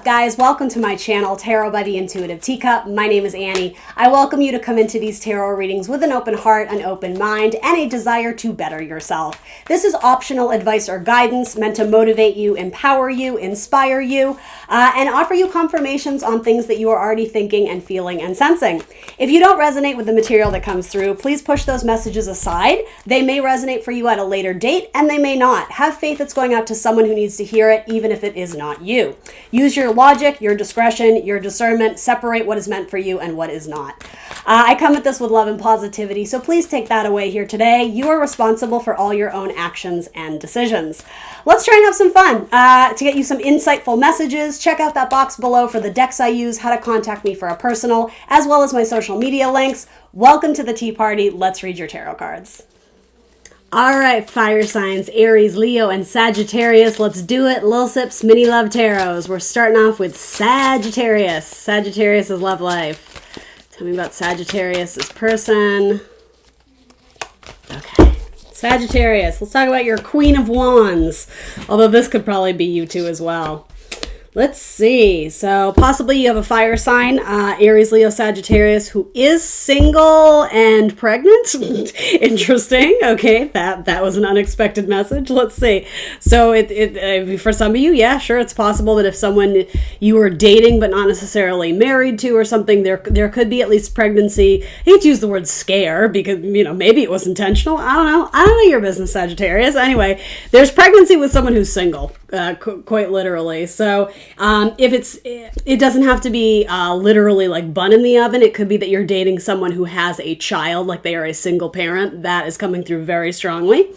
guys? Welcome to my channel, Tarot by the Intuitive Teacup. My name is Annie. I welcome you to come into these tarot readings with an open heart, an open mind, and a desire to better yourself. This is optional advice or guidance meant to motivate you, empower you, inspire you, and offer you confirmations on things that you are already thinking and feeling and sensing. If you don't resonate with the material that comes through, please push those messages aside. They may resonate for you at a later date, and they may not. Have faith it's going out to someone who needs to hear it, even if it is not you. Use your logic, your discretion, your discernment. Separate what is meant for you and what is not. I come at this with love and positivity, so please take that away here today. You are responsible for all your own actions and decisions. Let's try and have some fun. To get you some insightful messages, check out that box below for the decks I use, how to contact me for a personal, as well as my social media links. Welcome to the tea party. Let's read your tarot cards. All right, fire signs, Aries, Leo, and Sagittarius. Let's do it. Lil Sips, Mini Love Tarots. We're starting off with Sagittarius. Sagittarius' love life. Tell me about Sagittarius' person. Okay. Sagittarius, let's talk about your Queen of Wands. Although this could probably be you too as well. Let's see. So possibly you have a fire sign, Aries, Leo, Sagittarius, who is single and pregnant. Interesting. Okay, that was an unexpected message. Let's see. So for some of you, yeah, sure, it's possible that if someone you were dating but not necessarily married to or something, there could be at least pregnancy. I hate to use the word scare because, maybe it was intentional. I don't know your business, Sagittarius. Anyway, there's pregnancy with someone who's single, quite literally. So it doesn't have to be literally like bun in the oven. It could be that you're dating someone who has a child, like they are a single parent. That is coming through very strongly.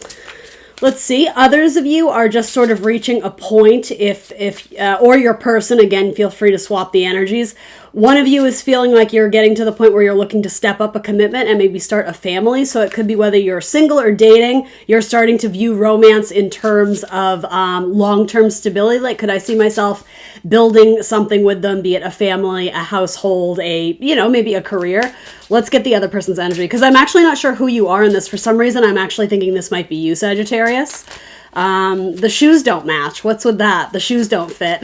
Let's see. Others of you are just sort of reaching a point or your person, again, feel free to swap the energies. One of you is feeling like you're getting to the point where you're looking to step up a commitment and maybe start a family. So it could be whether you're single or dating, you're starting to view romance in terms of long-term stability. Like, could I see myself building something with them, be it a family, a household, maybe a career? Let's get the other person's energy, because I'm actually not sure who you are in this. For some reason, I'm actually thinking this might be you, Sagittarius. The shoes don't match. What's with that? The shoes don't fit.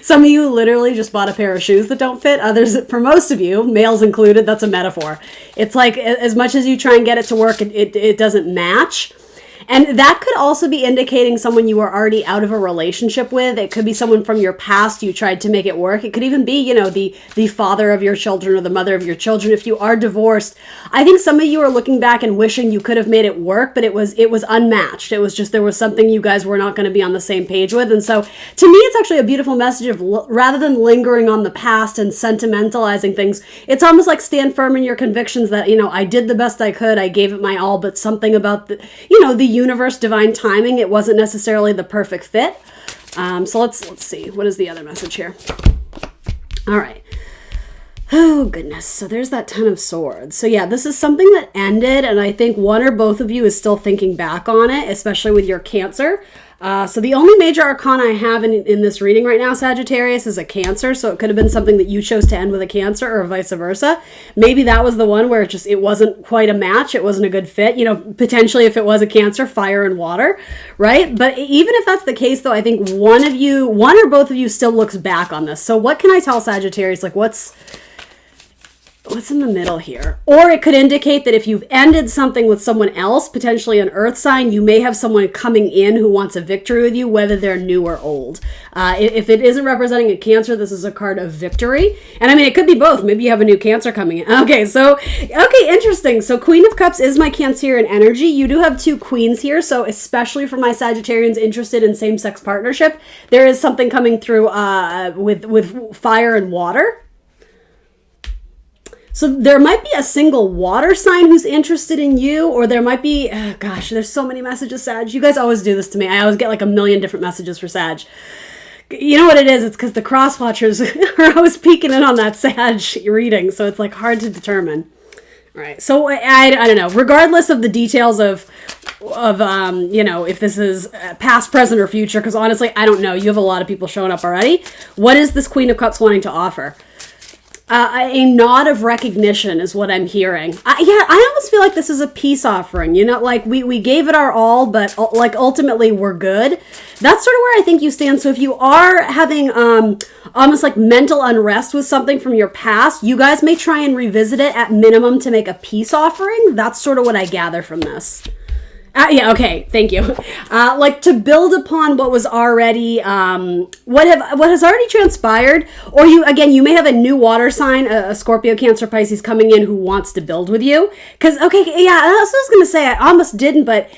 Some of you literally just bought a pair of shoes that don't fit. Others, for most of you, males included, that's a metaphor. It's like as much as you try and get it to work, it doesn't match. And that could also be indicating someone you were already out of a relationship with. It could be someone from your past. You tried to make it work. It could even be, the father of your children or the mother of your children. If you are divorced, I think some of you are looking back and wishing you could have made it work, but it was unmatched. It was just, there was something you guys were not going to be on the same page with. And so to me, it's actually a beautiful message of rather than lingering on the past and sentimentalizing things, it's almost like stand firm in your convictions that, I did the best I could. I gave it my all, but something about the universe, divine timing, it wasn't necessarily the perfect fit. So let's see. What is the other message here? All right. Oh, goodness. So there's that Ten of Swords. So yeah, this is something that ended, and I think one or both of you is still thinking back on it, especially with your Cancer. So the only major arcana I have in this reading right now, Sagittarius, is a Cancer. So it could have been something that you chose to end with a Cancer or vice versa. Maybe that was the one where it wasn't quite a match. It wasn't a good fit. Potentially if it was a Cancer, fire and water, right? But even if that's the case, though, I think one or both of you still looks back on this. So what can I tell Sagittarius? Like what's in the middle here? Or it could indicate that if you've ended something with someone else, potentially an earth sign, you may have someone coming in who wants a victory with you, whether they're new or old. If it isn't representing a Cancer, this is a card of victory. And it could be both. Maybe you have a new Cancer coming in. Okay, interesting. So Queen of Cups is my Cancerian energy. You do have two queens here. So especially for my Sagittarians interested in same-sex partnership, there is something coming through with fire and water. So there might be a single water sign who's interested in you, or there might be, there's so many messages, Sag. You guys always do this to me. I always get like a million different messages for Sag. You know what it is? It's because the cross watchers are always peeking in on that Sag reading, so it's like hard to determine. All right, so I don't know. Regardless of the details of if this is past, present, or future, because honestly, I don't know. You have a lot of people showing up already. What is this Queen of Cups wanting to offer? A nod of recognition is what I'm hearing. I almost feel like this is a peace offering. You know, like we gave it our all, but like ultimately we're good. That's sort of where I think you stand. So if you are having almost like mental unrest with something from your past, you guys may try and revisit it at minimum to make a peace offering. That's sort of what I gather from this. Yeah, okay, thank you. Like to build upon what was already, what has already transpired, or you may have a new water sign, a Scorpio, Cancer, Pisces coming in who wants to build with you. Because, okay, yeah, that's what I was going to say. I almost didn't, but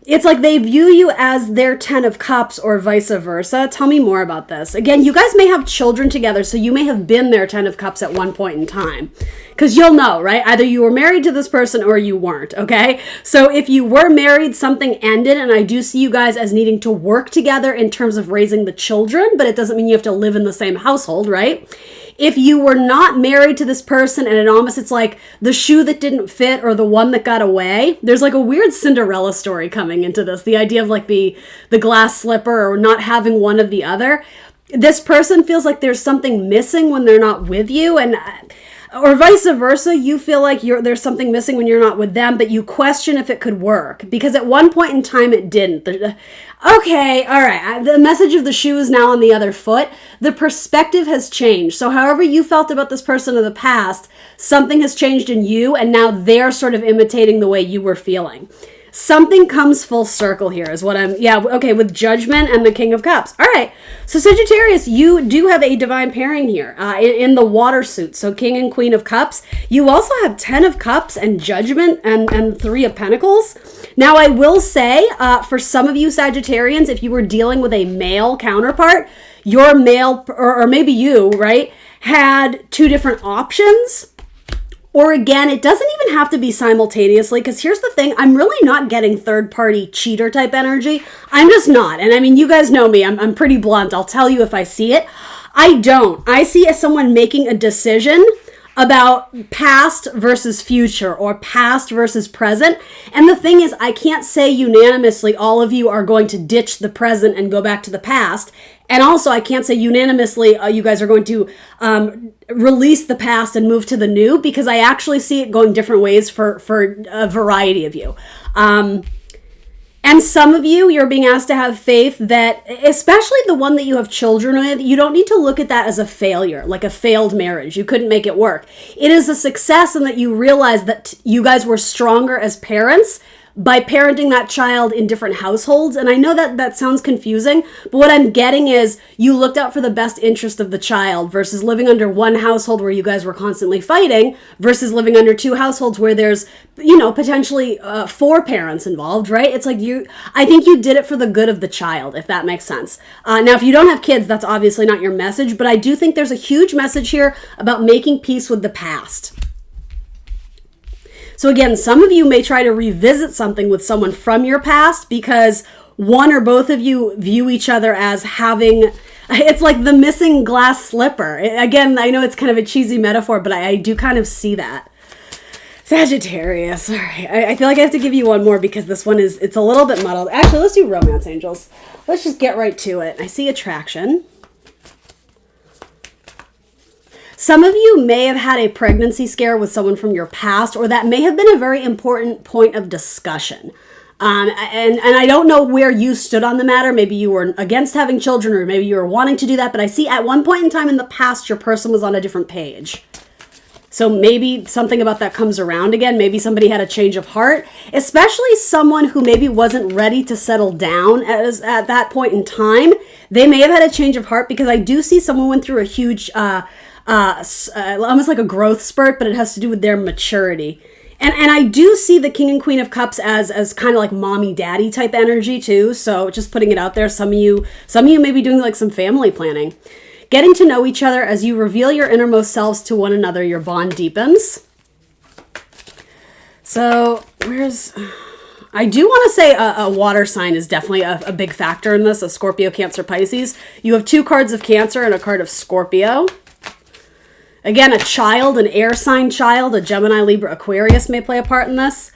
it's like they view you as their 10 of cups or vice versa. Tell me more about this. Again, you guys may have children together, so you may have been their 10 of cups at one point in time. Because you'll know, right? Either you were married to this person or you weren't, okay? So if you were married, something ended, and I do see you guys as needing to work together in terms of raising the children, but it doesn't mean you have to live in the same household, right? If you were not married to this person and it's like the shoe that didn't fit or the one that got away, there's like a weird Cinderella story coming into this. The idea of like the glass slipper or not having one of the other. This person feels like there's something missing when they're not with you, and or vice versa, you feel like there's something missing when you're not with them, but you question if it could work because at one point in time it didn't. Okay, all right. The message of the shoe is now on the other foot. The perspective has changed. So however you felt about this person in the past, something has changed in you, and now they're sort of imitating the way you were feeling. Something comes full circle here is what with Judgment and the King of Cups. All right, so Sagittarius, you do have a divine pairing here in the water suit. So King and Queen of Cups. You also have 10 of Cups and Judgment and 3 of Pentacles. Now, I will say, for some of you Sagittarians, if you were dealing with a male counterpart, your male, or maybe you, right, had 2 different options. Or again, it doesn't even have to be simultaneously, because here's the thing, I'm really not getting third-party cheater type energy. I'm just not. And I mean, you guys know me, I'm pretty blunt. I'll tell you if I see it. I don't. I see as someone making a decision about past versus future or past versus present. And the thing is, I can't say unanimously all of you are going to ditch the present and go back to the past. And also, I can't say unanimously you guys are going to release the past and move to the new, because I actually see it going different ways for a variety of you. And some of you, you're being asked to have faith that, especially the one that you have children with, you don't need to look at that as a failure, like a failed marriage. You couldn't make it work. It is a success in that you realize that you guys were stronger as parents by parenting that child in different households. And I know that sounds confusing, but what I'm getting is you looked out for the best interest of the child versus living under one household where you guys were constantly fighting versus living under 2 households where there's, potentially 4 parents involved, right? It's like I think you did it for the good of the child, if that makes sense. Now, if you don't have kids, that's obviously not your message, but I do think there's a huge message here about making peace with the past. So again, some of you may try to revisit something with someone from your past because one or both of you view each other as having, it's like the missing glass slipper. Again, I know it's kind of a cheesy metaphor, but I do kind of see that. Sagittarius. All right. I feel like I have to give you one more because this one it's a little bit muddled. Actually, let's do romance angels. Let's just get right to it. I see attraction. Some of you may have had a pregnancy scare with someone from your past, or that may have been a very important point of discussion. And I don't know where you stood on the matter. Maybe you were against having children, or maybe you were wanting to do that. But I see at one point in time in the past, your person was on a different page. So maybe something about that comes around again. Maybe somebody had a change of heart, especially someone who maybe wasn't ready to settle down at that point in time. They may have had a change of heart because I do see someone went through a huge almost like a growth spurt, but it has to do with their maturity. And I do see the King and Queen of Cups as kind of like mommy daddy type energy too. So just putting it out there, some of you may be doing like some family planning. Getting to know each other as you reveal your innermost selves to one another, your bond deepens. So I do want to say a water sign is definitely a big factor in this, a Scorpio, Cancer, Pisces. You have 2 cards of Cancer and a card of Scorpio. Again, a child, an air sign child, a Gemini, Libra, Aquarius may play a part in this.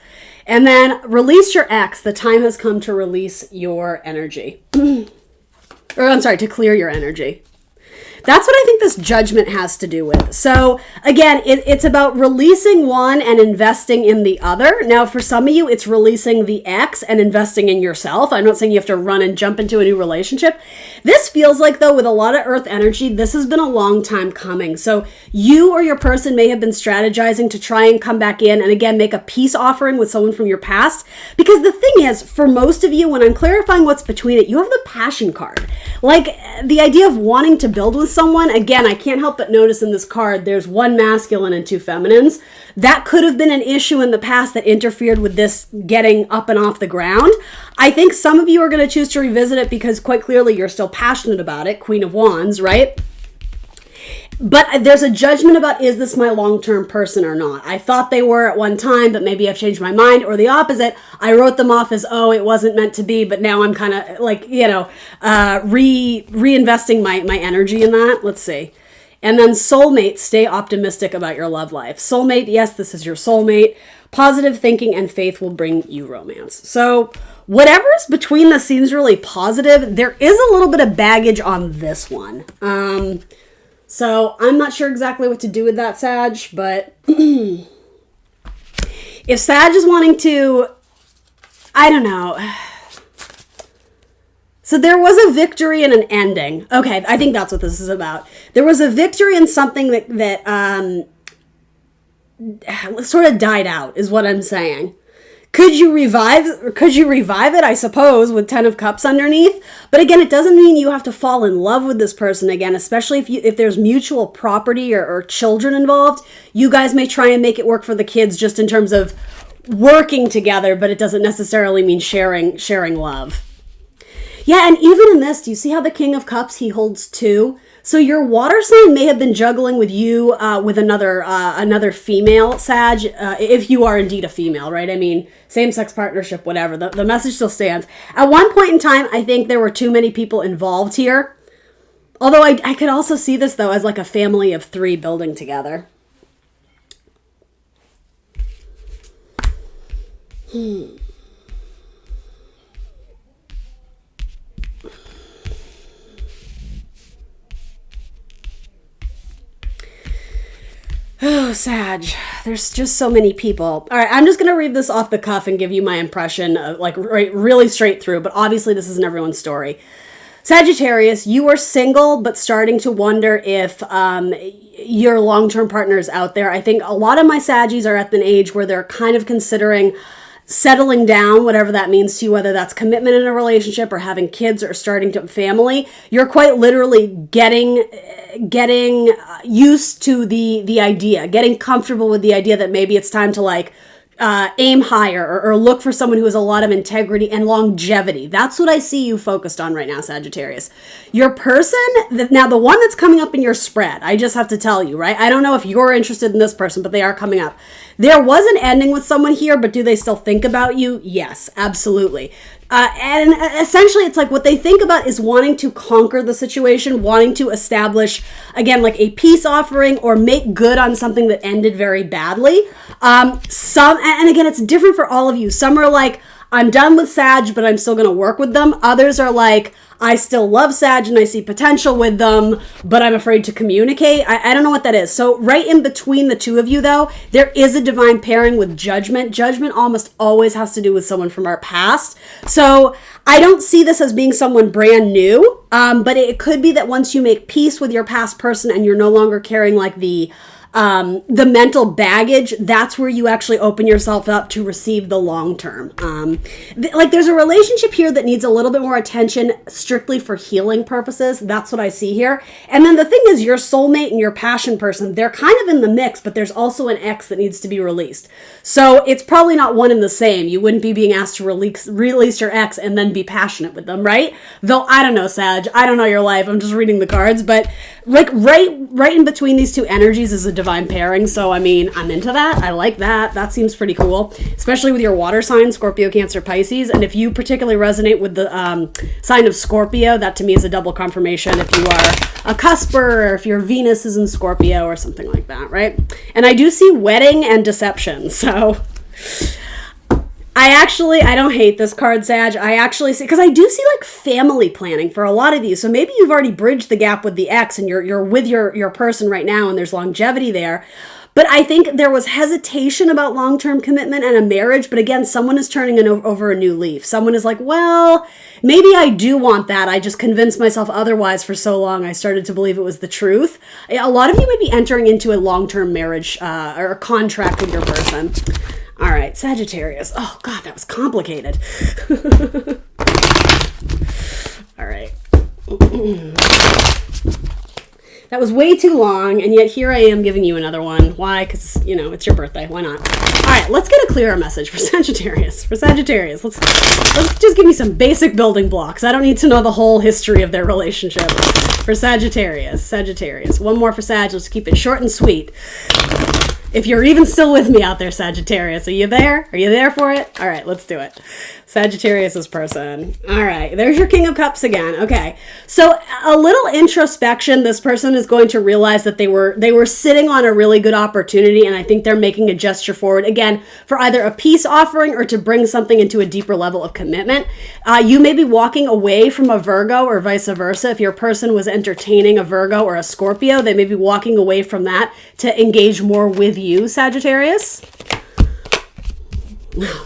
And then release your ex. The time has come to release your energy. To clear your energy. That's what I think this Judgment has to do with. So again, it's about releasing one and investing in the other. Now, for some of you, it's releasing the ex and investing in yourself. I'm not saying you have to run and jump into a new relationship. This feels like, though, with a lot of Earth energy, this has been a long time coming. So you or your person may have been strategizing to try and come back in and again, make a peace offering with someone from your past. Because the thing is, for most of you, when I'm clarifying what's between it, you have the Passion card. Like the idea of wanting to build with someone, again, I can't help but notice in this card, there's one masculine and two feminines. That could have been an issue in the past that interfered with this getting up and off the ground. I think some of you are going to choose to revisit it because quite clearly you're still passionate about it. Queen of Wands, right? But there's a judgment about, is this my long-term person or not? I thought they were at one time, but maybe I've changed my mind. Or the opposite, I wrote them off as, oh, it wasn't meant to be, but now I'm kind of like, reinvesting my energy in that. Let's see. And then soulmate, stay optimistic about your love life. Soulmate, yes, this is your soulmate. Positive thinking and faith will bring you romance. So whatever's between this seems really positive. There is a little bit of baggage on this one. So I'm not sure exactly what to do with that, Sag, but if Sag is wanting to, I don't know. So there was a victory and an ending. Okay, I think that's what this is about. There was a victory in something that sort of died out, is what I'm saying. Could you revive it, I suppose, with 10 of Cups underneath? But again, it doesn't mean you have to fall in love with this person again, especially if there's mutual property or children involved. You guys may try and make it work for the kids just in terms of working together, but it doesn't necessarily mean sharing love. Yeah, and even in this, do you see how the King of Cups, he holds two? So your water sign may have been juggling with you with another female, Sag, if you are indeed a female, right? I mean, same-sex partnership, whatever. The message still stands. At one point in time, I think there were too many people involved here. Although I could also see this, though, as like a family of three building together. Oh, Sag, there's just so many people. All right, I'm just going to read this off the cuff and give you my impression of like really straight through, but obviously this isn't everyone's story. Sagittarius, you are single, but starting to wonder if your long-term partner is out there. I think a lot of my Saggies are at an age where they're kind of considering settling down, whatever that means to you, whether that's commitment in a relationship or having kids or starting to family. You're quite literally getting used to the idea, getting comfortable with the idea that maybe it's time to like aim higher or look for someone who has a lot of integrity and longevity. That's what I see you focused on right now, Sagittarius. Your person, now the one that's coming up in your spread, I just have to tell you, right? I don't know if you're interested in this person, but they are coming up. There was an ending with someone here, but do they still think about you? Yes, absolutely. And essentially, it's like what they think about is wanting to conquer the situation, wanting to establish, again, like a peace offering or make good on something that ended very badly. And again, it's different for all of you. Some are like, I'm done with Sag, but I'm still going to work with them. Others are like, I still love Sag and I see potential with them, but I'm afraid to communicate. I don't know what that is. So right in between the two of you, though, there is a divine pairing with Judgment. Judgment almost always has to do with someone from our past. So I don't see this as being someone brand new, but it could be that once you make peace with your past person and you're no longer carrying like the mental baggage, that's where you actually open yourself up to receive the long term. Like there's a relationship here that needs a little bit more attention strictly for healing purposes. That's what I see here. And then the thing is, your soulmate and your passion person, they're kind of in the mix, but there's also an ex that needs to be released. So it's probably not one and the same. You wouldn't be being asked to release your ex and then be passionate with them, right? Though I don't know, Sag. I don't know your life. I'm just reading the cards, but like right in between these two energies is a divine pairing. So I mean, I'm into that. I like that. That seems pretty cool, especially with your water sign, Scorpio, Cancer, Pisces. And if you particularly resonate with the sign of Scorpio, that to me is a double confirmation if you are a cusper or if your Venus is in Scorpio or something like that, right? And I do see wedding and deception. So I don't hate this card, Sag. I actually see, because I do see like family planning for a lot of you. So maybe you've already bridged the gap with the ex and you're with your person right now and there's longevity there. But I think there was hesitation about long-term commitment and a marriage. But again, someone is turning over a new leaf. Someone is like, well, maybe I do want that. I just convinced myself otherwise for so long. I started to believe it was the truth. A lot of you may be entering into a long-term marriage or a contract with your person. All right, Sagittarius. Oh, God, that was complicated. All right. That was way too long, and yet here I am giving you another one. Why? Because, it's your birthday. Why not? All right, let's get a clearer message for Sagittarius. Let's just give me some basic building blocks. I don't need to know the whole history of their relationship. For Sagittarius. One more for Sag. Let's keep it short and sweet. If you're even still with me out there, Sagittarius, are you there? Are you there for it? All right, let's do it. Sagittarius's person. All right, there's your King of Cups again. Okay, so a little introspection. This person is going to realize that they were sitting on a really good opportunity, and I think they're making a gesture forward again for either a peace offering or to bring something into a deeper level of commitment. You may be walking away from a Virgo or vice versa. If your person was entertaining a Virgo or a Scorpio, they may be walking away from that to engage more with you, Sagittarius.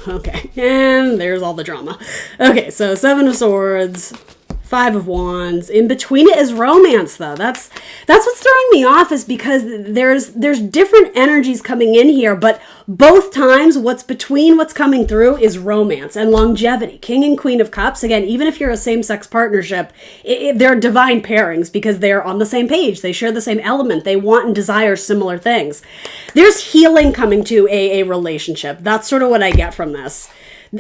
Okay, and there's all the drama. Okay, so 7 of Swords, 5 of Wands. In between it is romance, though. That's what's throwing me off, is because there's different energies coming in here, but both times what's coming through is romance and longevity. King and Queen of Cups, again, even if you're a same-sex partnership, they're divine pairings because they're on the same page. They share the same element. They want and desire similar things. There's healing coming to a relationship. That's sort of what I get from this.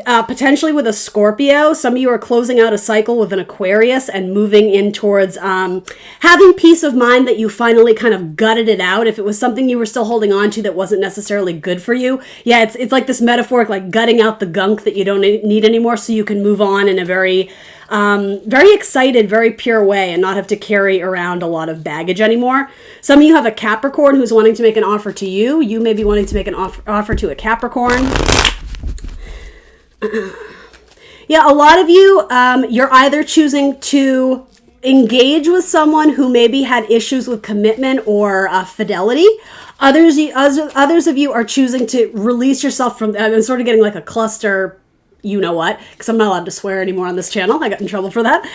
Potentially with a Scorpio, some of you are closing out a cycle with an Aquarius and moving in towards having peace of mind that you finally kind of gutted it out. If it was something you were still holding on to that wasn't necessarily good for you, yeah, it's like this metaphoric, like gutting out the gunk that you don't need anymore, so you can move on in a very excited, very pure way and not have to carry around a lot of baggage anymore. Some of you have a Capricorn who's wanting to make an offer to you. You may be wanting to make an offer to a Capricorn. Yeah, a lot of you, you're either choosing to engage with someone who maybe had issues with commitment or fidelity. Others of you are choosing to release yourself from, I'm sort of getting like a cluster, you know what, because I'm not allowed to swear anymore on this channel. I got in trouble for that.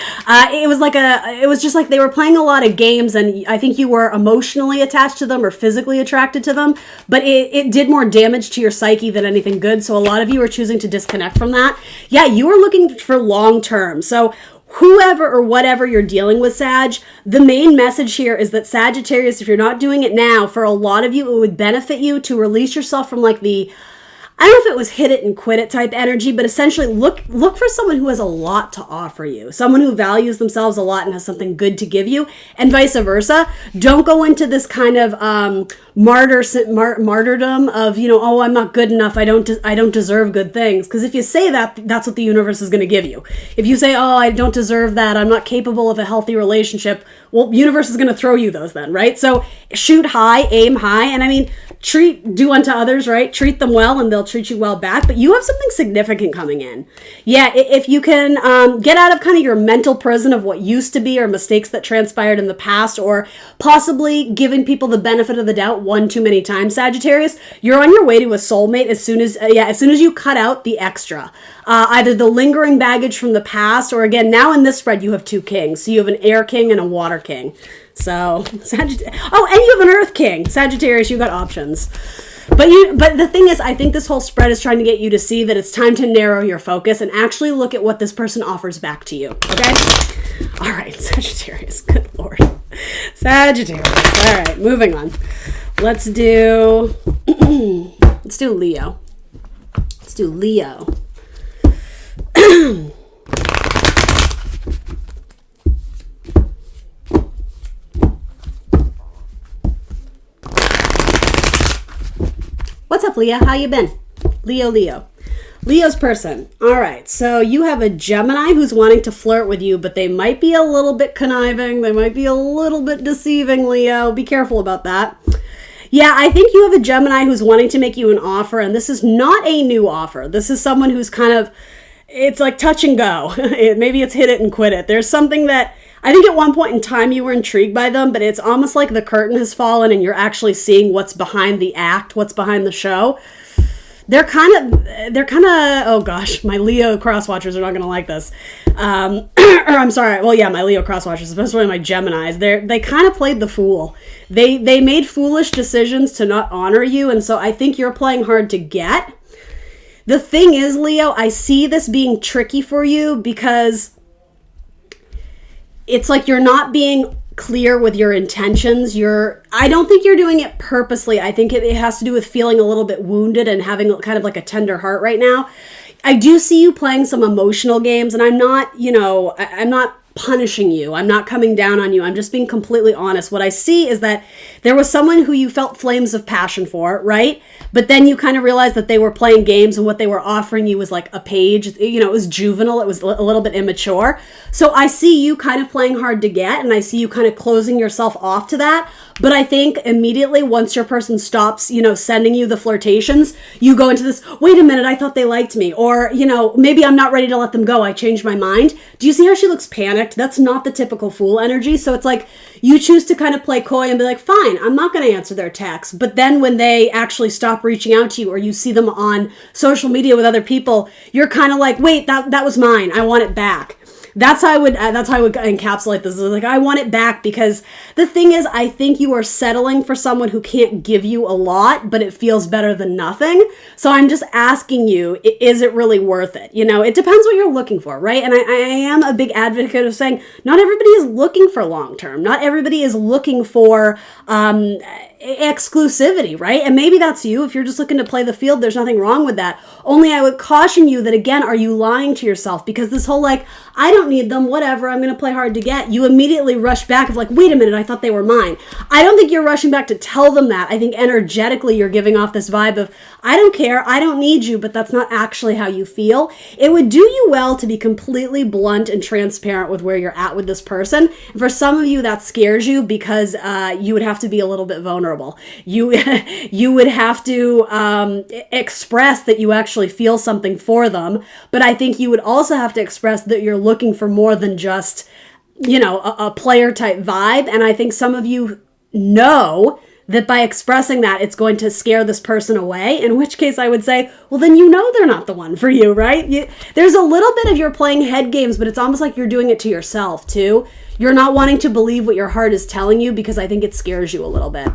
It was just like they were playing a lot of games, and I think you were emotionally attached to them or physically attracted to them, but it did more damage to your psyche than anything good. So a lot of you are choosing to disconnect from that. Yeah, you are looking for long term. So whoever or whatever you're dealing with, Sag, the main message here is that Sagittarius, if you're not doing it now, for a lot of you, it would benefit you to release yourself from like I don't know if it was hit it and quit it type energy, but essentially look for someone who has a lot to offer you, someone who values themselves a lot and has something good to give you, and vice versa. Don't go into this kind of martyrdom of, oh, I'm not good enough, I don't deserve good things. Because if you say that, that's what the universe is going to give you. If you say, oh, I don't deserve that, I'm not capable of a healthy relationship, well, universe is going to throw you those then, right? So shoot high, aim high, and I mean, do unto others, right? Treat them well and they'll treat you well back, but you have something significant coming in. Yeah, if you can get out of kind of your mental prison of what used to be or mistakes that transpired in the past, or possibly giving people the benefit of the doubt one too many times, Sagittarius, you're on your way to a soulmate as soon as you cut out the extra. Either the lingering baggage from the past, or again, now in this spread, you have 2 kings. So you have an air king and a water king. So, and you have an earth king. Sagittarius, you got options. But the thing is, I think this whole spread is trying to get you to see that it's time to narrow your focus and actually look at what this person offers back to you. Okay? All right, Sagittarius. Good Lord. Sagittarius. All right, moving on. Let's do Leo. Let's do Leo. What's up, Leah? How you been? Leo. Leo's person. All right, so you have a Gemini who's wanting to flirt with you, but they might be a little bit conniving. They might be a little bit deceiving, Leo. Be careful about that. Yeah, I think you have a Gemini who's wanting to make you an offer, and this is not a new offer. This is someone who's kind of, it's like touch and go. Maybe it's hit it and quit it. There's something that I think at one point in time you were intrigued by them, but it's almost like the curtain has fallen and you're actually seeing what's behind the act, what's behind the show. They're kind of, oh gosh, my Leo crosswatchers are not going to like this. Or I'm sorry, well, yeah, my Leo crosswatchers, especially my Geminis, they kind of played the fool. They made foolish decisions to not honor you, and so I think you're playing hard to get. The thing is, Leo, I see this being tricky for you because it's like you're not being clear with your intentions. I don't think you're doing it purposely. I think it has to do with feeling a little bit wounded and having kind of like a tender heart right now. I do see you playing some emotional games, and I'm not, I'm not punishing you. I'm not coming down on you. I'm just being completely honest. What I see is that there was someone who you felt flames of passion for, right? But then you kind of realized that they were playing games and what they were offering you was like a page. It was juvenile. It was a little bit immature. So I see you kind of playing hard to get, and I see you kind of closing yourself off to that. But I think immediately once your person stops, sending you the flirtations, you go into this, wait a minute, I thought they liked me. Or, maybe I'm not ready to let them go. I changed my mind. Do you see how she looks panicked? That's not the typical fool energy. So it's like you choose to kind of play coy and be like, fine, I'm not going to answer their texts. But then when they actually stop reaching out to you or you see them on social media with other people, you're kind of like, wait, that was mine. I want it back. That's how I would encapsulate this. Like, I want it back because the thing is, I think you are settling for someone who can't give you a lot, but it feels better than nothing. So I'm just asking you, is it really worth it? It depends what you're looking for, right? And I am a big advocate of saying not everybody is looking for long-term. Not everybody is looking for exclusivity, right? And maybe that's you. If you're just looking to play the field, there's nothing wrong with that. Only I would caution you that, again, are you lying to yourself? Because this whole I don't need them, whatever, I'm going to play hard to get. You immediately rush back of wait a minute, I thought they were mine. I don't think you're rushing back to tell them that. I think energetically you're giving off this vibe of, I don't care, I don't need you, but that's not actually how you feel. It would do you well to be completely blunt and transparent with where you're at with this person. And for some of you, that scares you because you would have to be a little bit vulnerable. You would have to express that you actually feel something for them, but I think you would also have to express that you're looking for more than just, a player type vibe. And I think some of you know that by expressing that, it's going to scare this person away, in which case I would say, well, then they're not the one for you, right? There's a little bit of you're playing head games, but it's almost like you're doing it to yourself too. You're not wanting to believe what your heart is telling you because I think it scares you a little bit.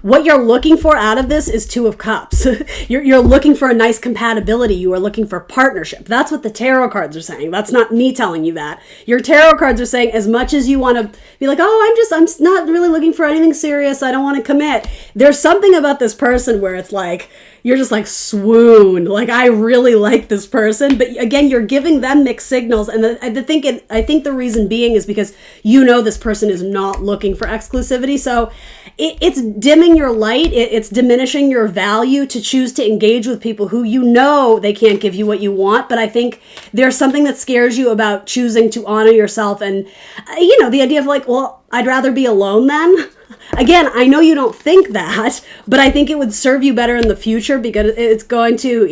What you're looking for out of this is Two of Cups. You're looking for a nice compatibility. You are looking for partnership. That's what the tarot cards are saying. That's not me telling you that. Your tarot cards are saying as much as you want to be like, oh, I'm not really looking for anything serious. I don't want to commit. There's something about this person where it's like, you're just like swoon. I really like this person. But again, you're giving them mixed signals. And I think the reason being is because this person is not looking for exclusivity. So it's dimming your light. It's diminishing your value to choose to engage with people who they can't give you what you want. But I think there's something that scares you about choosing to honor yourself. And, the idea of well, I'd rather be alone then. Again, I know you don't think that, but I think it would serve you better in the future because it's going to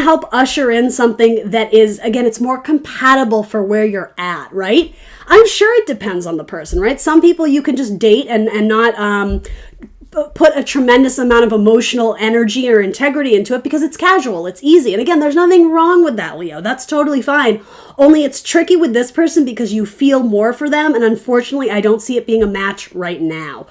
help usher in something that is, again, it's more compatible for where you're at, right? I'm sure it depends on the person, right? Some people you can just date and not put a tremendous amount of emotional energy or integrity into it because it's casual, it's easy. And again, there's nothing wrong with that, Leo. That's totally fine. Only it's tricky with this person because you feel more for them. And unfortunately, I don't see it being a match right now.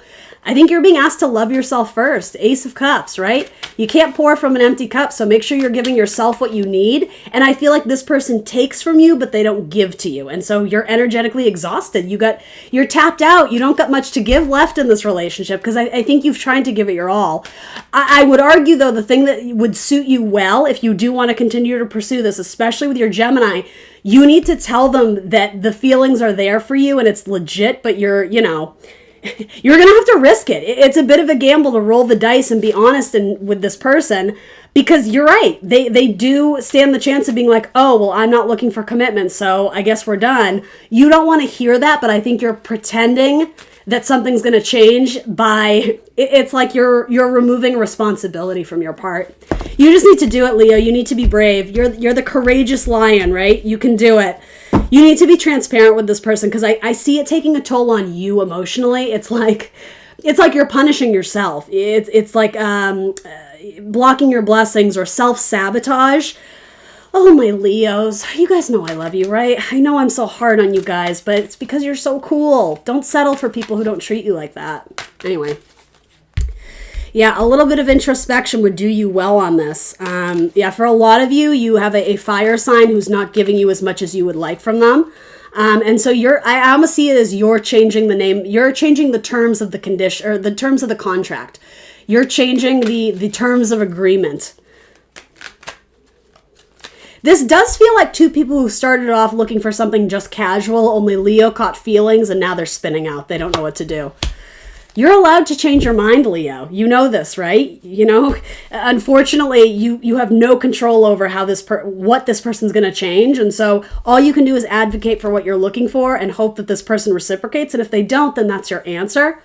I think you're being asked to love yourself first. Ace of Cups, right? You can't pour from an empty cup, so make sure you're giving yourself what you need. And I feel like this person takes from you, but they don't give to you. And so you're energetically exhausted. You're tapped out. You don't got much to give left in this relationship because I think you've tried to give it your all. I would argue, though, the thing that would suit you well if you do want to continue to pursue this, especially with your Gemini, you need to tell them that the feelings are there for you and it's legit, but you're going to have to risk it. It's a bit of a gamble to roll the dice and be honest with this person because you're right. They do stand the chance of being like, oh, well, I'm not looking for commitment, so I guess we're done. You don't want to hear that, but I think you're pretending that something's going to change by, it's like you're removing responsibility from your part. You just need to do it, Leo. You need to be brave. You're the courageous lion, right? You can do it. You need to be transparent with this person, because I see it taking a toll on you emotionally. It's like you're punishing yourself. It's like blocking your blessings or self-sabotage. Oh, my Leos. You guys know I love you, right? I know I'm so hard on you guys, but it's because you're so cool. Don't settle for people who don't treat you like that. Anyway. Yeah, a little bit of introspection would do you well on this. Yeah, for a lot of you, you have a fire sign who's not giving you as much as you would like from them. And so I almost see it as you're changing the name. You're changing the terms of the condition, or the terms of the contract. You're changing the terms of agreement. This does feel like two people who started off looking for something just casual, only Leo caught feelings and now they're spinning out. They don't know what to do. You're allowed to change your mind, Leo. You know this, right? You know, unfortunately, you have no control over how what this person's going to change. And so all you can do is advocate for what you're looking for and hope that this person reciprocates. And if they don't, then that's your answer.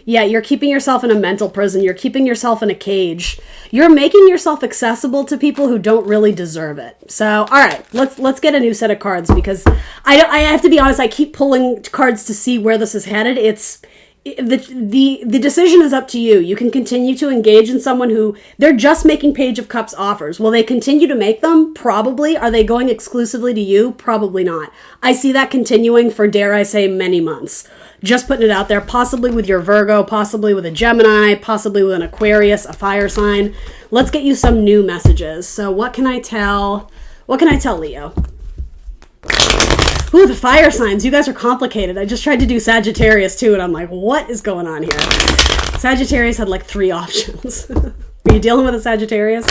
Yeah, you're keeping yourself in a mental prison. You're keeping yourself in a cage. You're making yourself accessible to people who don't really deserve it. So, all right, let's get a new set of cards, because I have to be honest, I keep pulling cards to see where this is headed. The decision is up to you. You can continue to engage in someone who they're just making Page of Cups offers. Will they continue to make them? Probably. Are they going exclusively to you? Probably not. I see that continuing for, dare I say, many months. Just putting it out there, possibly with your Virgo, possibly with a Gemini, possibly with an Aquarius, a fire sign. Let's get you some new messages. So what can I tell? What can I tell Leo? Ooh, the fire signs. You guys are complicated. I just tried to do Sagittarius too, and I'm like, what is going on here? Sagittarius had like 3 options. Are you dealing with a Sagittarius?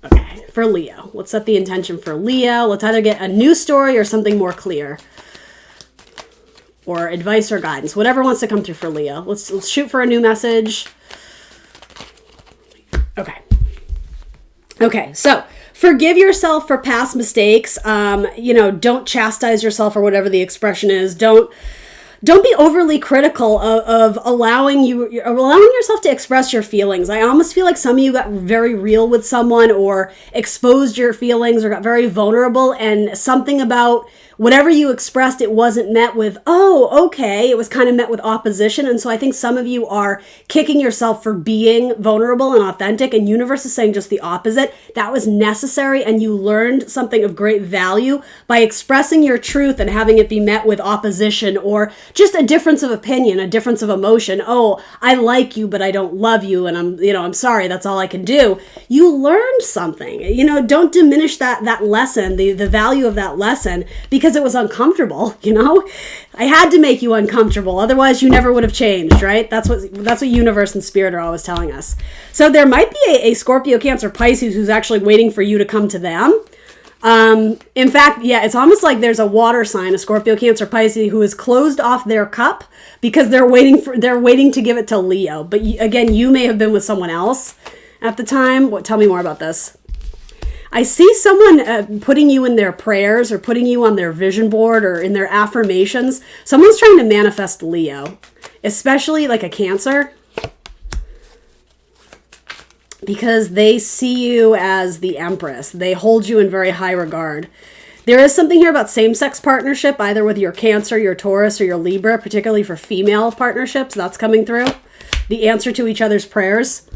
Okay, for Leo. Let's set the intention for Leo. Let's either get a new story or something more clear, or advice or guidance, whatever wants to come through for Leo. Let's shoot for a new message. Okay, so forgive yourself for past mistakes. Don't chastise yourself, or whatever the expression is. Don't be overly critical of allowing yourself to express your feelings. I almost feel like some of you got very real with someone, or exposed your feelings, or got very vulnerable, and something about whatever you expressed, it wasn't met with, oh, okay. It was kind of met with opposition. And so I think some of you are kicking yourself for being vulnerable and authentic, and universe is saying just the opposite. That was necessary, and you learned something of great value by expressing your truth and having it be met with opposition, or just a difference of opinion, a difference of emotion. Oh, I like you, but I don't love you, and I'm sorry, that's all I can do. You learned something. Don't diminish that lesson, the value of that lesson, because it was uncomfortable. I had to make you uncomfortable, otherwise you never would have changed, right? That's what universe and spirit are always telling us. So there might be a Scorpio, Cancer, Pisces who's actually waiting for you to come to them. In fact, yeah, it's almost like there's a water sign, a Scorpio, Cancer, Pisces, who has closed off their cup because they're waiting to give it to Leo. But again, you may have been with someone else at the time. Tell me more about this. I see someone putting you in their prayers, or putting you on their vision board, or in their affirmations. Someone's trying to manifest Leo, especially like a Cancer, because they see you as the Empress. They hold you in very high regard. There is something here about same-sex partnership, either with your Cancer, your Taurus, or your Libra, particularly for female partnerships. That's coming through. The answer to each other's prayers.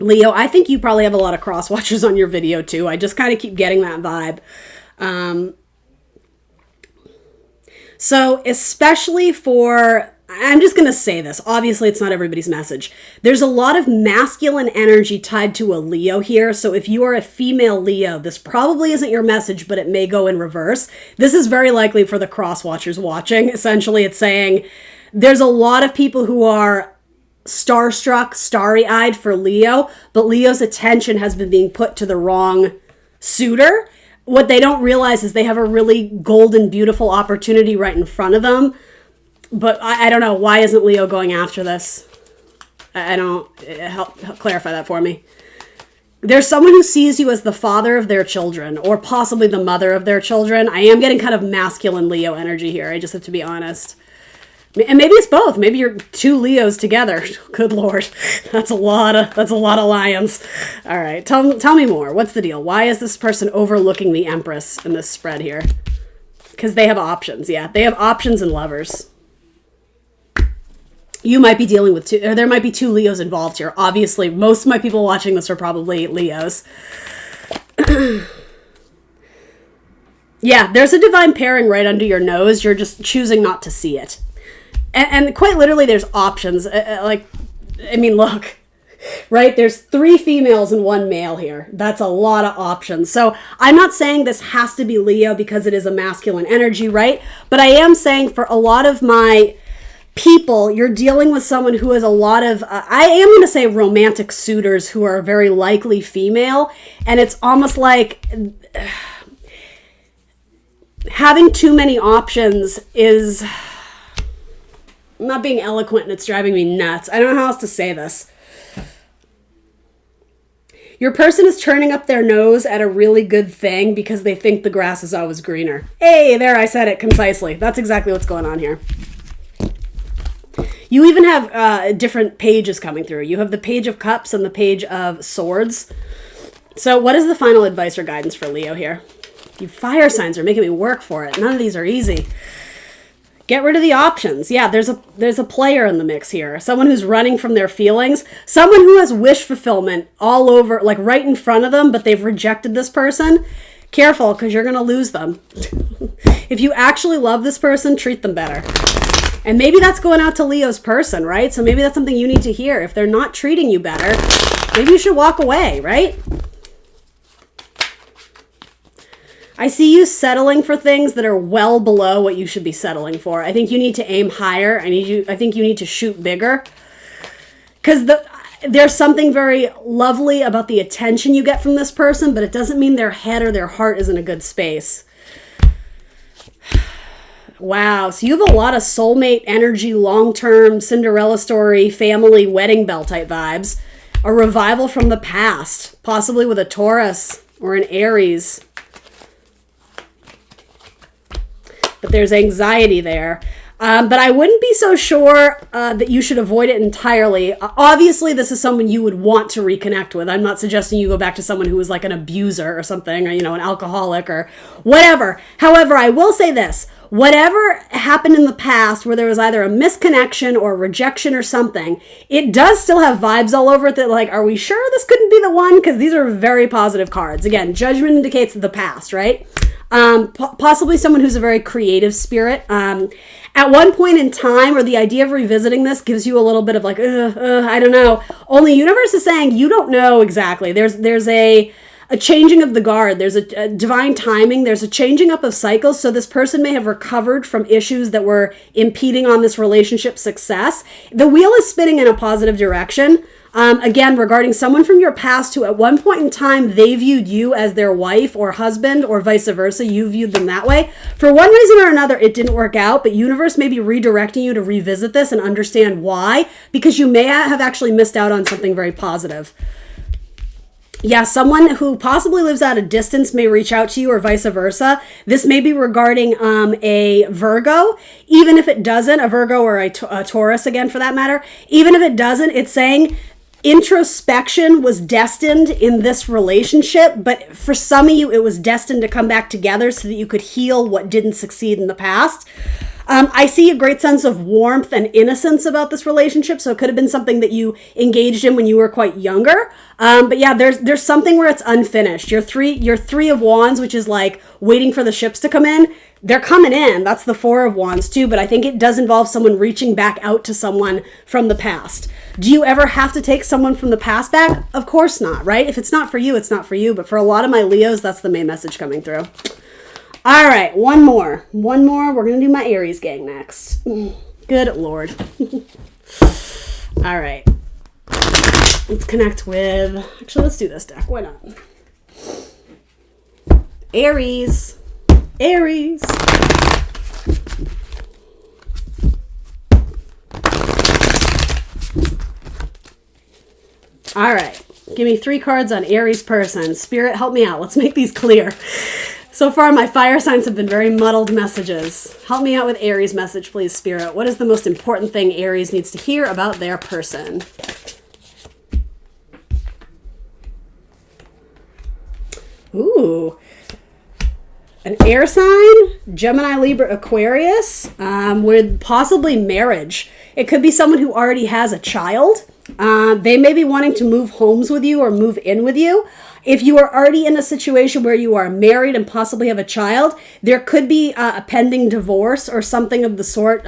Leo, I think you probably have a lot of cross watchers on your video too. I just kind of keep getting that vibe. So especially for, I'm just going to say this. Obviously, it's not everybody's message. There's a lot of masculine energy tied to a Leo here. So if you are a female Leo, this probably isn't your message, but it may go in reverse. This is very likely for the cross watchers watching. Essentially, it's saying there's a lot of people who are starstruck, starry-eyed for Leo, but Leo's attention has been being put to the wrong suitor. What they don't realize is they have a really golden, beautiful opportunity right in front of them. But I don't know. Why isn't Leo going after this? I don't. Help clarify that for me. There's someone who sees you as the father of their children, or possibly the mother of their children. I am getting kind of masculine Leo energy here. I just have to be honest. And maybe it's both. Maybe you're two Leos together. Good Lord. That's a lot of lions. All right. Tell me more. What's the deal? Why is this person overlooking the Empress in this spread here? Because they have options. Yeah, they have options and lovers. You might be dealing with two, or there might be two Leos involved here. Obviously, most of my people watching this are probably Leos. Yeah, there's a divine pairing right under your nose. You're just choosing not to see it. And quite literally, there's options. Look, right? There's 3 females and 1 male here. That's a lot of options. So I'm not saying this has to be Leo because it is a masculine energy, right? But I am saying for a lot of my people, you're dealing with someone who has a lot of, I am going to say romantic suitors who are very likely female. And it's almost like having too many options is... I'm not being eloquent and it's driving me nuts. I don't know how else to say this. Your person is turning up their nose at a really good thing because they think the grass is always greener. Hey, there, I said it concisely. That's exactly what's going on here. You even have different pages coming through. You have the Page of Cups and the Page of Swords. So what is the final advice or guidance for Leo here? You fire signs are making me work for it. None of these are easy. Get rid of the options. Yeah, there's a player in the mix here. Someone who's running from their feelings. Someone who has wish fulfillment all over, like right in front of them, but they've rejected this person. Careful, because you're going to lose them. If you actually love this person, treat them better. And maybe that's going out to Leo's person, right? So maybe that's something you need to hear. If they're not treating you better, maybe you should walk away, right? I see you settling for things that are well below what you should be settling for. I think you need to aim higher. I think you need to shoot bigger. Because there's something very lovely about the attention you get from this person, but it doesn't mean their head or their heart is in a good space. Wow, so you have a lot of soulmate energy, long-term, Cinderella story, family, wedding bell type vibes. A revival from the past, possibly with a Taurus or an Aries. But there's anxiety there. But I wouldn't be so sure that you should avoid it entirely. Obviously, this is someone you would want to reconnect with. I'm not suggesting you go back to someone who was like an abuser or something, or, an alcoholic or whatever. However, I will say this. Whatever happened in the past where there was either a misconnection or rejection or something, it does still have vibes all over it that like, are we sure this couldn't be the one? Because these are very positive cards. Again, judgment indicates the past, right? Possibly someone who's a very creative spirit. At one point in time, or the idea of revisiting this gives you a little bit of like, I don't know. Only universe is saying you don't know exactly. There's a changing of the guard. There's a divine timing. There's a changing up of cycles. So this person may have recovered from issues that were impeding on this relationship success. The wheel is spinning in a positive direction. Again, regarding someone from your past who at one point in time, they viewed you as their wife or husband or vice versa. You viewed them that way. For one reason or another, it didn't work out, but universe may be redirecting you to revisit this and understand why, because you may have actually missed out on something very positive. Yeah, someone who possibly lives at a distance may reach out to you or vice versa. This may be regarding a Virgo. Even if it doesn't, a Virgo or a Taurus again for that matter, even if it doesn't, it's saying introspection was destined in this relationship, but for some of you, it was destined to come back together so that you could heal what didn't succeed in the past. I see a great sense of warmth and innocence about this relationship, so it could have been something that you engaged in when you were quite younger. But yeah, there's something where it's unfinished. Your three of wands, which is like waiting for the ships to come in, they're coming in. That's the 4 of wands too, but I think it does involve someone reaching back out to someone from the past. Do you ever have to take someone from the past back? Of course not, right? If it's not for you, it's not for you. But for a lot of my Leos, that's the main message coming through. All right, one more. We're going to do my Aries gang next. Good Lord. All right. Let's connect with... Actually, let's do this deck. Why not? Aries. All right. Give me 3 cards on Aries person. Spirit, help me out. Let's make these clear. So far, my fire signs have been very muddled messages. Help me out with Aries message, please, Spirit. What is the most important thing Aries needs to hear about their person? Ooh. An air sign, Gemini, Libra, Aquarius, with possibly marriage. It could be someone who already has a child. They may be wanting to move homes with you or move in with you. If you are already in a situation where you are married and possibly have a child, there could be a pending divorce or something of the sort.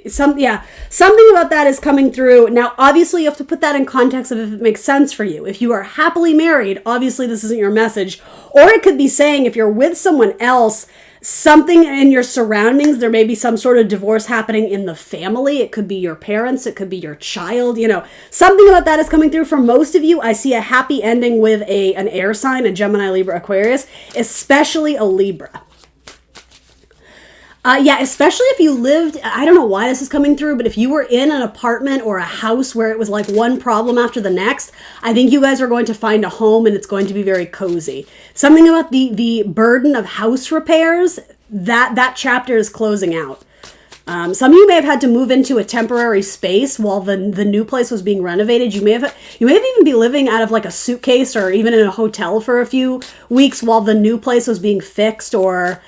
Something about that is coming through. Now, obviously, you have to put that in context of if it makes sense for you. If you are happily married, obviously this isn't your message. Or it could be saying if you're with someone else, something in your surroundings, there may be some sort of divorce happening in the family. It could be your parents. It could be your child. Something about that is coming through. For most of you, I see a happy ending with an air sign, a Gemini, Libra, Aquarius, especially a Libra. Especially if you lived, I don't know why this is coming through, but if you were in an apartment or a house where it was like one problem after the next, I think you guys are going to find a home and it's going to be very cozy. Something about the burden of house repairs, that chapter is closing out. Some of you may have had to move into a temporary space while the new place was being renovated. You may have even be living out of like a suitcase or even in a hotel for a few weeks while the new place was being fixed, or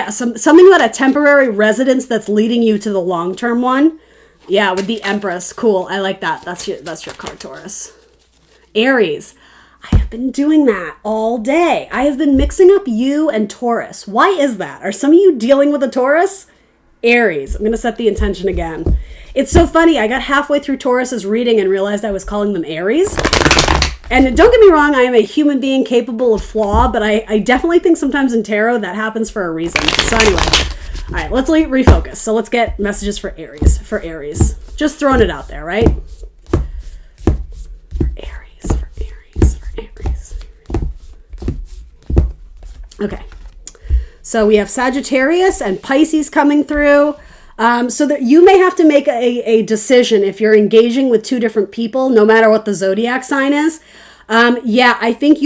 something about a temporary residence that's leading you to the long-term one. Yeah, with the Empress. Cool. I like that. That's your card, Taurus. Aries. I have been doing that all day. I have been mixing up you and Taurus. Why is that? Are some of you dealing with a Taurus? Aries. I'm going to set the intention again. It's so funny. I got halfway through Taurus's reading and realized I was calling them Aries. And don't get me wrong, I am a human being capable of flaw, but I definitely think sometimes in tarot that happens for a reason. So anyway, all right, let's refocus. So let's get messages for Aries. Just throwing it out there, right? For Aries. Okay. So we have Sagittarius and Pisces coming through. So that you may have to make a decision if you're engaging with 2 different people, no matter what the zodiac sign is. I think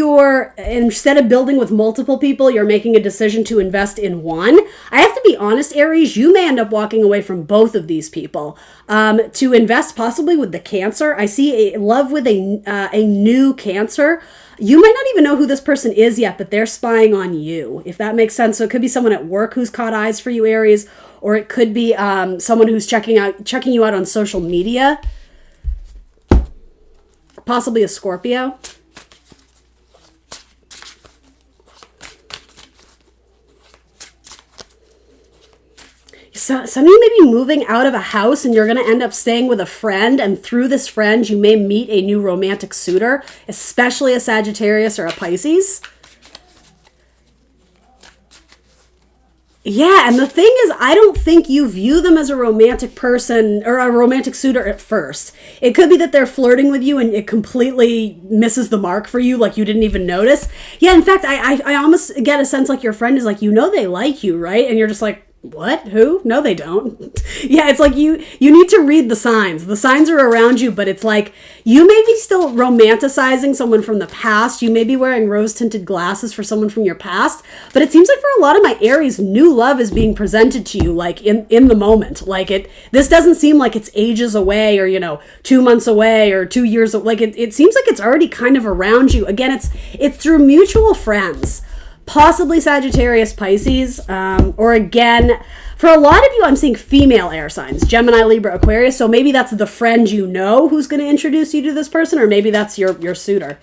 instead of building with multiple people, you're making a decision to invest in one. I have to be honest, Aries, you may end up walking away from both of these people to invest possibly with the Cancer. I see a love with a new Cancer. You might not even know who this person is yet, but they're spying on you, if that makes sense. So it could be someone at work who's caught eyes for you, Aries, or it could be someone who's checking you out on social media. Possibly a Scorpio. So some of you may be moving out of a house and you're going to end up staying with a friend, and through this friend you may meet a new romantic suitor, especially a Sagittarius or a Pisces. Yeah, and the thing is, I don't think you view them as a romantic person or a romantic suitor at first. It could be that they're flirting with you and it completely misses the mark for you, like you didn't even notice. Yeah, in fact, I almost get a sense like your friend is like, they like you, right? And you're just like, what? Who? No, they don't. Yeah, it's like you need to read the signs. The signs are around you, but it's like you may be still romanticizing someone from the past. You may be wearing rose-tinted glasses for someone from your past, but it seems like for a lot of my Aries, new love is being presented to you like in the moment. Like this doesn't seem like it's ages away or 2 months away or 2 years. Like it seems like it's already kind of around you. Again, it's through mutual friends. Possibly Sagittarius, Pisces, or again, for a lot of you, I'm seeing female air signs, Gemini, Libra, Aquarius. So maybe that's the friend who's going to introduce you to this person, or maybe that's your suitor.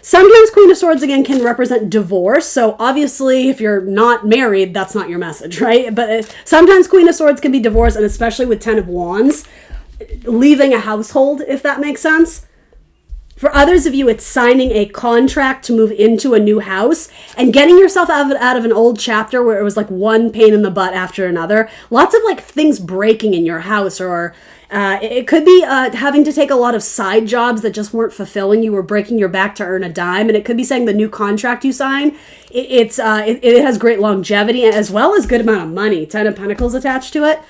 Sometimes Queen of Swords, again, can represent divorce. So obviously, if you're not married, that's not your message, right? But sometimes Queen of Swords can be divorce, and especially with 10 of Wands, leaving a household, if that makes sense. For others of you, it's signing a contract to move into a new house and getting yourself out of an old chapter where it was like one pain in the butt after another. Lots of like things breaking in your house, or it could be having to take a lot of side jobs that just weren't fulfilling. You were breaking your back to earn a dime. And it could be saying the new contract you sign, it has great longevity as well as good amount of money. 10 of Pentacles attached to it.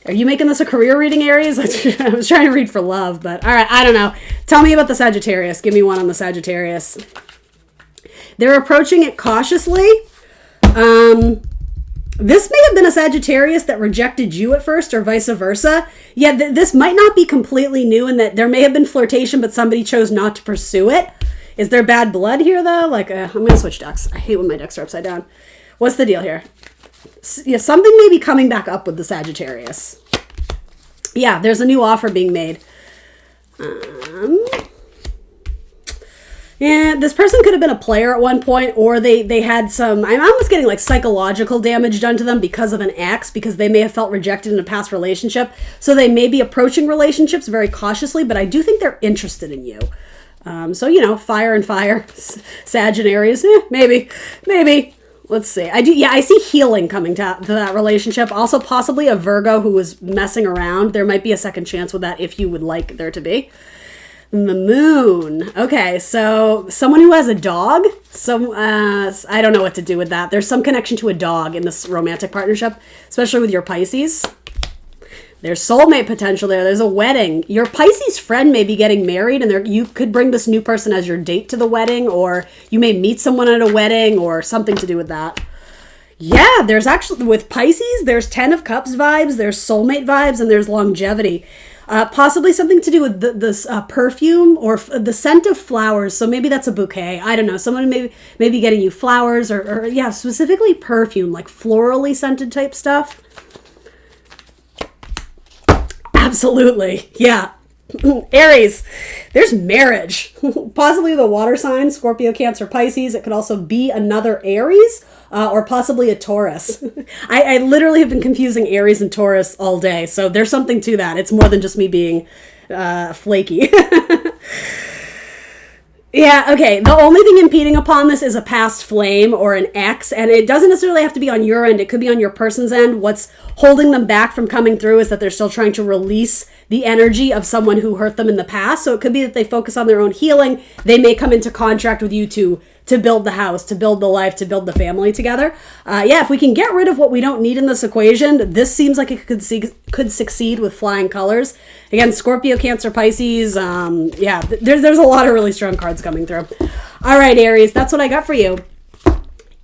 Are you making this a career reading, Aries? I was trying to read for love, but all right, I don't know. Tell me about the Sagittarius. Give me one on the Sagittarius. They're approaching it cautiously. This may have been a Sagittarius that rejected you at first or vice versa. Yeah, this might not be completely new in that there may have been flirtation, but somebody chose not to pursue it. Is there bad blood here, though? Like, I'm going to switch decks. I hate when my decks are upside down. What's the deal here? Yeah, something may be coming back up with the Sagittarius. Yeah, there's a new offer being made. Yeah, this person could have been a player at one point, or they had some, I'm almost getting like psychological damage done to them because of an ex, because they may have felt rejected in a past relationship. So they may be approaching relationships very cautiously, but I do think they're interested in you. So, you know, fire and fire, Sagittarius, maybe. Let's see. I see healing coming to that relationship. Also, possibly a Virgo who was messing around. There might be a second chance with that if you would like there to be. The moon. Okay, so someone who has a dog. I don't know what to do with that. There's some connection to a dog in this romantic partnership, especially with your Pisces. There's soulmate potential there. There's a wedding. Your Pisces friend may be getting married, and you could bring this new person as your date to the wedding, or you may meet someone at a wedding, or something to do with that. Yeah, there's actually, with Pisces, there's 10 of Cups vibes, there's soulmate vibes, and there's longevity. Possibly something to do with this perfume or the scent of flowers. So maybe that's a bouquet. I don't know. Someone may be getting you flowers or yeah, specifically perfume, like florally scented type stuff. Absolutely. Yeah. Aries, there's marriage. Possibly the water sign, Scorpio, Cancer, Pisces. It could also be another Aries or possibly a Taurus. I literally have been confusing Aries and Taurus all day. So there's something to that. It's more than just me being flaky. Yeah, okay. The only thing impeding upon this is a past flame or an ex, and it doesn't necessarily have to be on your end. It could be on your person's end. What's holding them back from coming through is that they're still trying to release the energy of someone who hurt them in the past. So it could be that they focus on their own healing. They may come into contract with you to build the house, to build the life, to build the family together. Yeah, if we can get rid of what we don't need in this equation, this seems like it could succeed with flying colors. Again, Scorpio, Cancer, Pisces. Yeah, there's a lot of really strong cards coming through. All right, Aries, that's what I got for you.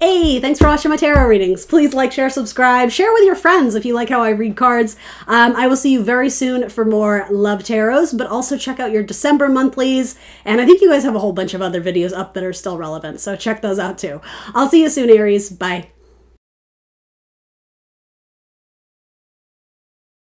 Hey, thanks for watching my tarot readings. Please like, share, subscribe. Share with your friends if you like how I read cards. I will see you very soon for more love tarots, but also check out your December monthlies. And I think you guys have a whole bunch of other videos up that are still relevant, so check those out too. I'll see you soon, Aries. Bye.